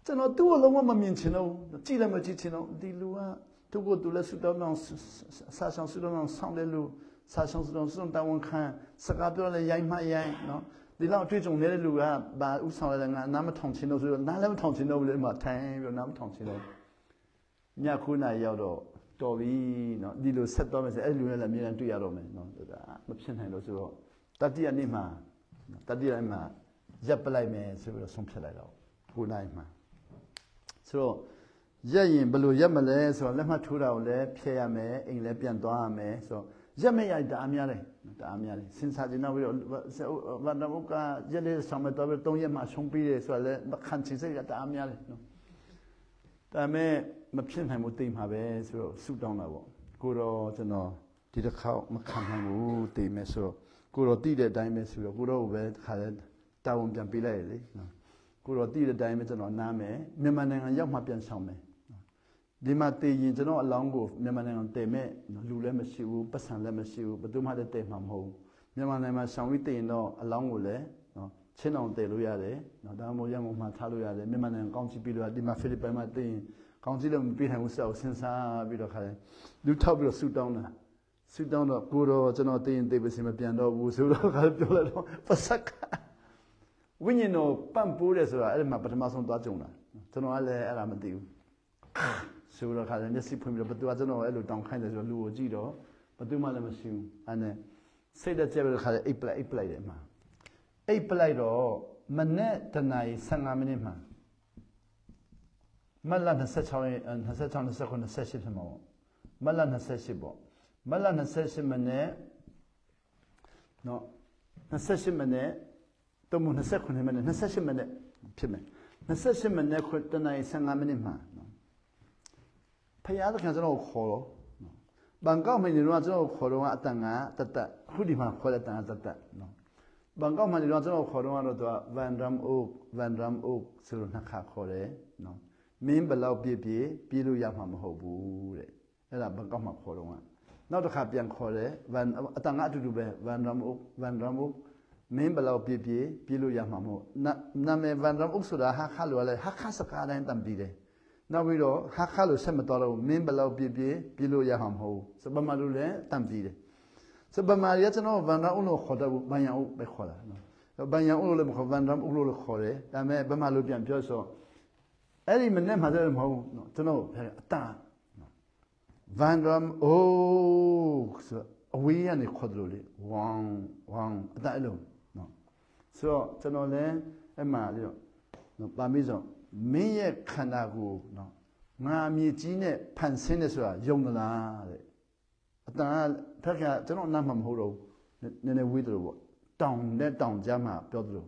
[SPEAKER 1] ကျွန်တော်သူ့ကိုလုံးဝမမြင်ချင်တော့ကြည့်လည်းမကြည့်ချင်တော့ဒီလူကသူကိုသူလည်းဆူတောင်းစာဆောင်ဆူတောင်းဆောင်းတယ်လို့စာဆောင်ဆူတောင်းတောင်းဝန်ခံစကားပြောလည်းရိုင်းမှရိုင်းနော်ဒီလောက်အတွေ့အကြုံနေတဲ့လူကဘာဥဆောင်လဲငါနားမထောင်ချင်တော့ဆိုတော့နားလည်းမထောင်ချင်တော့ဘူးလေမှထိုင်ပြီးတော့နားမထောင်ချင်တော့ည9နာရီရောက်တော့တော်ပြီနော်ဒီလိုဆက်တော့မယ်ဆိုအဲ့လူနဲ့လည်းအမြဲတမ်းတွေ့ရတော့မယ်နော်ဒါမဖြစ်နိုင်လို့ဆိုတော့တတိယနေ့မှာရပ်ပလိုက်မယ်ဆိုပြီးတော့ဆုံးဖြတ်လိုက်တော့9နာရီမှာဆိုတော့ရက်ရင်ဘယ်လိုရက်မလဲဆိုတော့လက်မှတ်ထိုးတာကိုလည်းဖျက်ရမယ်အိမ်လည်းပြန်သွားရမယ်ဆိုတော့ရက်မရတအားများတယ်စဉ်းစားကြည့်နောက်ပြီးတော့ဘာတော့ကရက်လေးဆောင်မတော့3ရက်မှရှုံးပြီးတယ်ဆိုတော့လည်းခံချင်စိတ်ကတအားများတယ်နော်ဒါမဲ့မဖြစ်နိုင်ဘူးတိမ်မှာပဲဆိုတော့ဆူတောင်းတာပေါ့ကိုတော့ကျွန်တော်ဒီတစ်ခေါက်မခံနိုင်ဘူးတိမ်မယ်ဆိုတော့ကိုတော့တိတဲ့အတိုင်းပဲဆိုတော့ကိုတော့ပဲခါလဲတာဝန်ပြန်ပေးလိုက်ရလေနော်ကိုတော့တိတဲ့အတိုင်းပဲကျွန်တော်နားမယ်မြန်မာနိုင်ငံရောက်မှပြန်ဆောင်မယ်ဒီမှာတည်ရင်ကျွန်တော်အလောင်းကိုမြန်မာနိုင်ငံတည်မဲ့လူလည်းမရှိဘူးပတ်စံလည်းမရှိဘူးဘယ်သူမှလည်းတည်မှာမဟုတ်ဘူးမြန်မာနိုင်ငံမှာဆောင်ပြီးတည်ရင်တော့အလောင်းကိုလည်းနော်ချင်းအောင်တည်လို့ရတယ်နော်ဒါမှမဟုတ်ရမုံမှာထားလို့ရတယ်မြန်မာနိုင်ငံကောင်းချီးပြီးလို့ဒီမှာဖိလစ်ပိုင်မှာတည်ရင်ကောင်းချီးလည်းမပြီးနိုင်ဘူးဆိုတော့စဉ်းစားပြီးတော့ခါတယ်လူထောက်ပြီးတော့ဆူတောင်းတော့ကိုတော့ကျွန်တော်တည်ရင်တည်ပါစေမပြန်တော့ဘူးဆိုတော့ခါပြောလိုက်တော့ပစက်ဝိညာဉ်တော်ပန့်ပိုးတယ်ဆိုတာအဲ့ဒီမှာပထမဆုံးသွားကြုံတာကျွန်တော်ကလည်းအဲ့ဒါမသိဘူးဆိုတော့ခါတယ်မျက်စိဖွင့်ပြီးတော့ဘသူကကျွန်တော်အဲ့လိုတောင်းခိုင်းတယ်ဆိုတော့လူကိုကြည့်တော့ဘသူမှလည်းမရှိဘူးအဲ့နဲ့စိတ်တက်ကြက်ပြီးတော့ခါတယ်အိပ်ပလိုက်တယ်မှာအိပ်ပလိုက်တော့မနေ့တနာရီ15မိနစ်မှာမလ26ရက်26 29 28ဖြစ်မှာပေါ့မလ28ပေါ့ Mala Naseshimane, no, Naseshimane, Tomu Nasekunimane, Naseshimane, Pime, Naseshimane, Kutana Sangaminima. Payada can no hollow. Bangao may not know Horoma Tanga, Tata, Hudima Coleta, Tata, no. Bangao may not know Horoma, Van Ram Oak, Surunaka Hore, no. Mean below Bibi, Bilu Yamam Hobu, Ella Bangama Horoma. Not a happy and Hore, Van Atanga to do Van Ram Oak, mean below Bibi, Bilu Yamamo. Name Van Ram Uxuda, Halu, Hakasaka and Tambide. Now we know Hakalu Sematoro, mean below Bibi, Bilu Yamamo, Sabamalule, Tambide. Sabamariatano, Vana Uno Hoda, Banya Behola. Banya Ulo Van Ram Ulu Hore, Dame Bamalubian Pioso. Any man had them home to know Van Ram, oh, we and the quadruli, one, that alone. No. So, to know then, Emma, no, Bamizo, me canago, no. Mammy Gine, Pansinesra, Yonala. Taka, to know Namam Horo, then a widow, down, let down Jama, Pedro.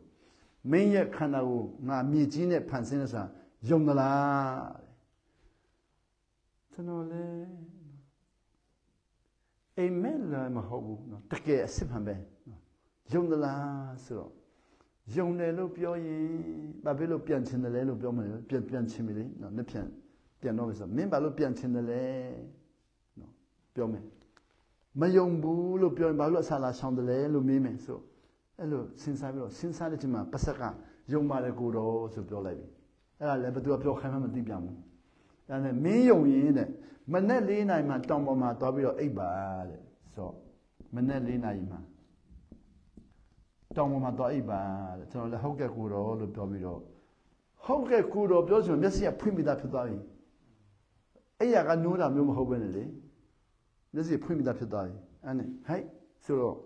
[SPEAKER 1] Me canago, Mammy Gine, Pansinesra. Yonala Tanole Amen, I'm a hobo, take a simhambe. Yonala so Yonelo Pioy, Babilo Pianchin the Lelo Biomel, Pianchimili, no, the pianovis, Mimbalo Pianchin the Le, no, Biome. Mayombu, Lupion Balo Sala Chandele, Lumime, so. Hello, since I did my Pasaka, young Malaguro, so Biolabi. I never do a block hammer deep young. And a meal in it. Manelina, my tomb of my W. Eba. So, Manelina, ma. Tom of my Doiba, so the Hoga Kuro, the Dobiro. Hoga Kuro, those who miss a primitive up to die. Aya knew that no hope in a day. This is a primitive to die. And hey, so.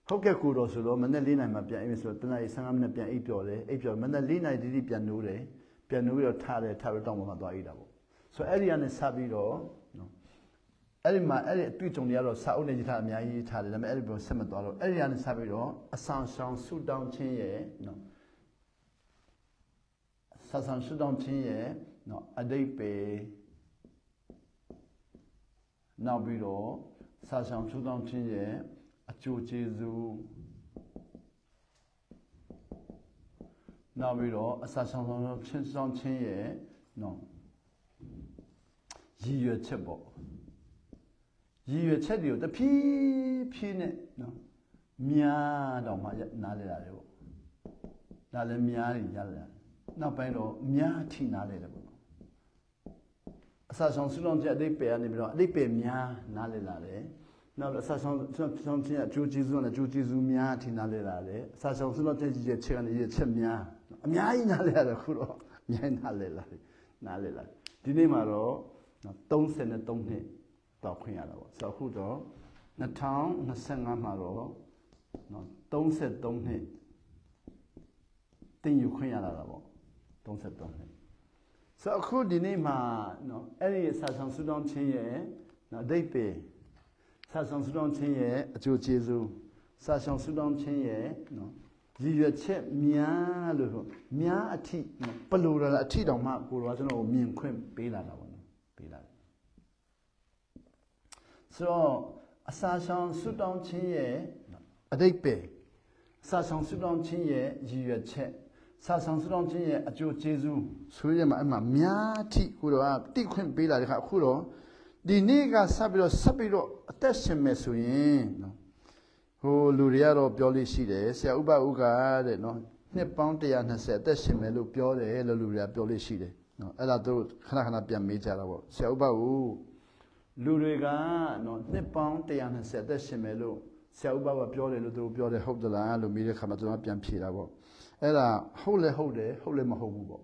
[SPEAKER 1] Hoke Kuro Solo, Manelina, my piano, tonight, some of the April, Manelina did pianure, pianure tare, taradom of my. So Elian is Sabiro, no. Elima, Elliot Twitch on the other Saudi Italian, Italian, Elbow Semadoro, Elian is Sabiro, a sound Sudan Chin, no. Sasan Sudan Chin, no, a day pay. Now below, Sasan Sudan Chin, a Jesu. Now we know a Sasan Chin, no. Ye Chebo. Ye Chedio, the P. No. Mia don't my Nale. Nale Mia Yalla. Now by no Mia Tina. Sasan Sudan they pay and they pay Mia Nale. Now the something at Jujizu and Jujizu Mia Tina Lele. Sasan Sudan take your chair and ye chemia. Mia Nale, Kuro. Mia Nale. Nale. Dinimaro, don't send a don't hit. Talking so who do? The town, the Sangamaro, no, don't say don't hit. Then you queen don't say don't hit. So who dinima, no, any Sasan Sudan Chin, no, they pay. Sasan Sudan Chin, Jujizu, Sasan Sudan Chin, no, you check Mia, Mia a tea, no, Palura, a tea on Mark, who was no mean quim, Bela. So, a Sasan Sudan Chin, a day pay. Sasan Sudan Chin, you check. Sasan Sudan Chin, a Jujizu, Suyama, Mia tea, who are Diquim Bela, Huro. The nigger Sabiro, a testing messuin. Who Luriaro Bioli Side, Sauba Uga, no, Nepponte and said, testing me look Biole, Luria Bioli Side. No, Ella do Kanaka be a major. Sauba U Luriga, no, Nepponte and said, testing me look. Sauba Biole, Ludo Biole, hold the line, Lumia Kamatona Pian Piravo. Ella, holy Mahobo.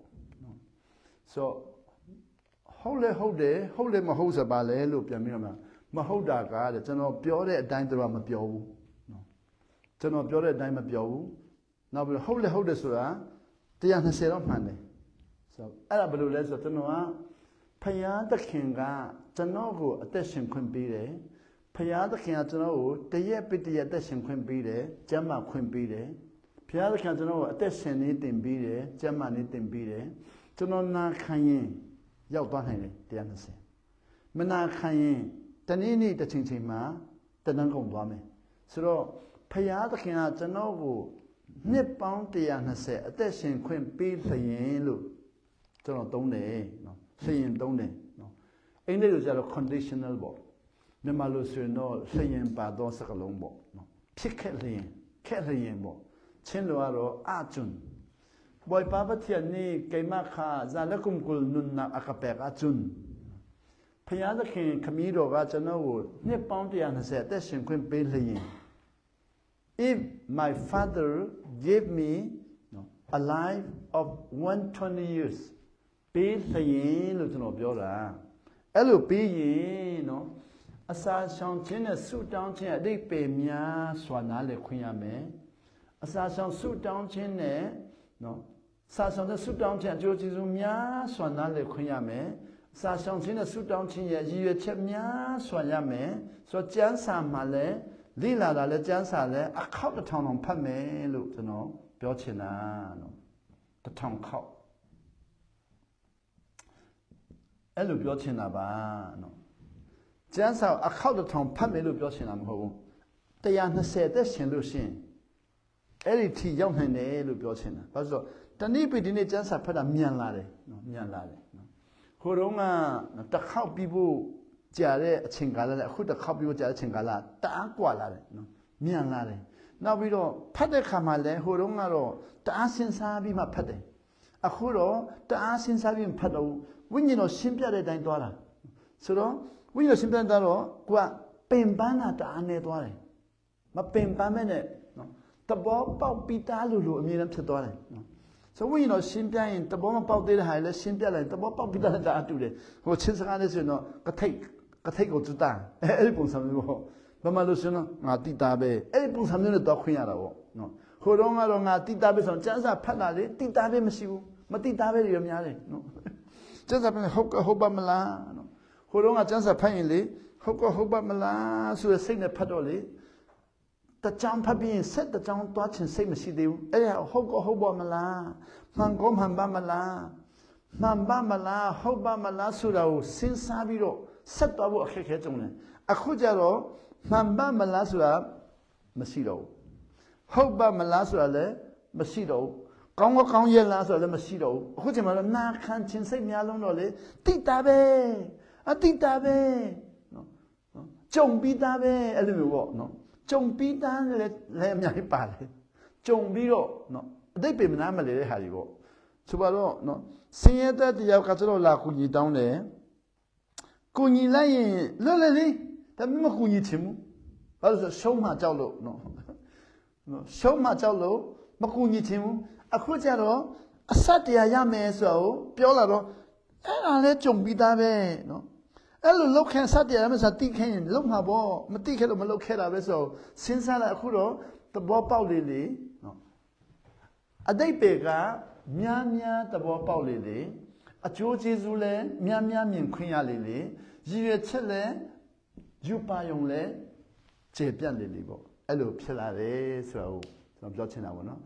[SPEAKER 1] So, holy Mahosa Bale, Lupiamima, Mahoda, the general Biore, a dime to Rama Bio. General Biore, a dime of Bio. Now, we'll hold the Sura, the young said on Monday. So, Arabalu, let's Tanoa, Payanta Kinga, Tanogo, a testing couldn't be there. ဖရာသခင်ကကျွန်တော်ကိုတရက်ပိတရက်အသက်ရှင်ခွင့်ပေးတယ်ကျမ်းမာခွင့်ပေးတယ်ဖရာသခင်ကျွန်တော်ကိုအသက်ရှင်နေတင်ပေးတယ်ကျမ်းမာနေတင်ပေးတယ်ကျွန်တော်နာခံရင်ရောက်သွားနိုင်တယ်120မနာခံရင်တနေ့နေ့တစ်ချိန်ချိန်မှာတဏှာကုန်သွားမယ်ဆိုတော့ဖရာသခင်ကကျွန်တော်ကိုနှစ်ပေါင်း120အသက်ရှင်ခွင့်ပေးသရင်လို့ကျွန်တော်သုံးတယ်နော်သရင်သုံးတယ်နော်အင်္ဂလိပ်လိုကျတော့ conditional ပေါ့မြန်မာလိုဆိုရင်တော့သရင်ပါတော့စကားလုံးပေါ့နော်ဖြစ်ခဲ့လျင်ပေါ့ချင်းလိုကတော့အကျွန်းဘွိုင်ပါပတိယနီကိမခါဇာလကုမ်ကုလနုနာအကပေအကျွန်းဖယားသခင်ခမည်းတော်ကကျွန်တော်ကိုနှစ်ပေါင်း120အသက်ရှင်ခွင့်ပေးလျင် if my father gave me a life of 120 years ပေးလျင်လို့ကျွန်တော်ပြောတာအဲ့လိုပေးရင်နော်အစာရှောင်ခြင်းနဲ့ဆုတောင်းခြင်းအတိတ်ပေများစွာနားလည်ခွင့်ရမယ်အစာရှောင်ဆုတောင်းခြင်းနဲ့နော်စာရှောင်တဲ့ဆုတောင်းခြင်းအကျိုးကျေးဇူးများစွာနားလည်ခွင့်ရမယ်အစာရှောင်ခြင်းနဲ့ဆုတောင်းခြင်းရဲ့ရည်ရွယ်ချက်များစွာရမယ်ဆိုတော့ကျမ်းစာမှာလည်းလိလာတာလည်းကျမ်းစာလည်းအခေါက်1000တောင်ဖတ်မယ်လို့ကျွန်တော်ပြောချင်တာနော်1000ခေါက်အဲ့လိုပြောချင်တာပါနော်ကျမ်းစာအခေါက်1000ဖတ်မယ်လို့ပြောချင်တာမဟုတ်ဘူး120သက်ရှင်လို့ရှင်အဲ့ဒီထိရောက်နိုင်တယ်လို့ပြောချင်တာဘာလို့ဆိုတော့တဏှိပိဒီနေ့ကျမ်းစာဖတ်တာမြန်လာတယ်နော်မြန်လာတယ်နော်ခိုးတော့ကတစ်ခေါက်ပြီးဖို့ကြာတဲ့အချိန်ကာလနဲ့အခုတစ်ခေါက်ပြီးဖို့ကြာတဲ့အချိန်ကာလတအားกว่าလာတယ်နော်မြန်လာတယ်နောက်ပြီးတော့ဖတ်တဲ့ခါမှာလည်းဟိုတုန်းကတော့တအားစဉ်းစားပြီးမှဖတ်တယ်အခုတော့တအားစဉ်းစားပြီးမဖတ်တော့ဝိညာဉ်တော်ရှင်းပြတဲ့အတိုင်းသွားတာဆိုတော့ဝိညာဉ်တော်ရှင်းပြတဲ့တော့ကိုကပင်ပန်းတာတအားနေသွားတယ်မပင်ပန်းမဲ့နဲ့နော်တဘောပေါက်ပြီးသားလို့အမြဲတမ်းဖြစ်သွားတယ်နော်ဆိုဝိညာဉ်တော်ရှင်းပြရင်တဘောမပေါက်သေးတဲ့ဟာလည်းရှင်းပြလိုက်တဘောပေါက်ပြီးသားတအားတူတယ်ဟိုချင်းစကားလေးဆိုရင်တော့ကထိတ်ကိုတူတာအဲ့ဒီပုံစံမျိုးပေါ့ဘာမှလို့ဆိုတော့ငါတိတာပဲအဲ့ဒီပုံစံမျိုးနဲ့တော့ခွင့်ရတာပေါ့နော်ဟိုတော့ကတော့ငါတိတာပဲဆိုတော့ကျမ်းစာဖတ်တာလေတိတာပဲမရှိဘူးမတိတာပဲတွေများတယ်နော်ကျမ်းစာဖတ်ဟုတ်ပါမလားနော်ဟိုတော့ကကျမ်းစာဖတ်ရင်လေဟုတ်ပါမလားဆိုရစိတ်နဲ့ဖတ်တော့လေတချမ်းဖတ်ပြီးဆက်တချမ်းသွားချင်စိတ်မရှိသေးဘူးအဲ့ဒါဟုတ်ပါမလားမှန်ပါမလားဟုတ်ပါမလားဆိုတာကိုစဉ်းစားပြီးတော့ဆက်သွားဖို့အခက်ခဲကြုံတယ်အခုကျတော့မှန်ပါမလားဆိုတာမရှိတော့ဘူးဟုတ်ပါမလားဆိုတာလည်းမရှိတော့ဘူးကောင်းရဲ့လားဆိုတာလည်းမရှိတော့ဘူးအခုချိန်မှာတော့နာခံခြင်းစိတ်များလုံးတော့လေတိတာပဲအတိတာပဲနော်ကြုံပြီးသားပဲအဲ့လိုမျိုးပေါ့နော်ကြုံပြီးသားလည်းအများကြီးပါတယ်ကြုံပြီးတော့နော်အတိတ်ပေမနာမလဲတဲ့ဟာတွေပေါ့ဆိုပါတော့နော်ဆင်းရဲတဲ့တရားကကျွန်တော်လာကူညီတောင်းတယ်ကူညီလိုက်ရင်လွတ်လေလေဒါမှမကူညီချင်ဘူးဘာလို့ဆိုရှုံးမှကြောက်လို့နော်ရှုံးမှကြောက်လို့မကူညီချင်ဘူးအခုကျတော့အဆက်တရားရမယ်ဆိုတော့ပြောလာတော့အဲ့ဒါလည်းကြုံပြီးသားပဲနော်အဲ့လိုလောက်ခဲဆက်တရားရမယ်ဆိုတာတိခဲရင်လုံမှာပေါ့မတိခဲလို့မလောက်ခဲတာပဲဆိုတော့စဉ်းစားလိုက်အခုတော့သဘောပေါက်လေလေနော်အတိတ်ပေကများသဘောပေါက်လေလေအကျိုးကျေးဇူးလည်းများမြင်ခွင့်ရလေလေရည်ရွယ်ချက်လည်းယူပါယုံလည်းကျေပြတ်လေလေပေါ့အဲ့လိုဖြစ်လာတယ်ဆိုတော့ကျွန်တော်ပြောချင်တာပေါ့နော်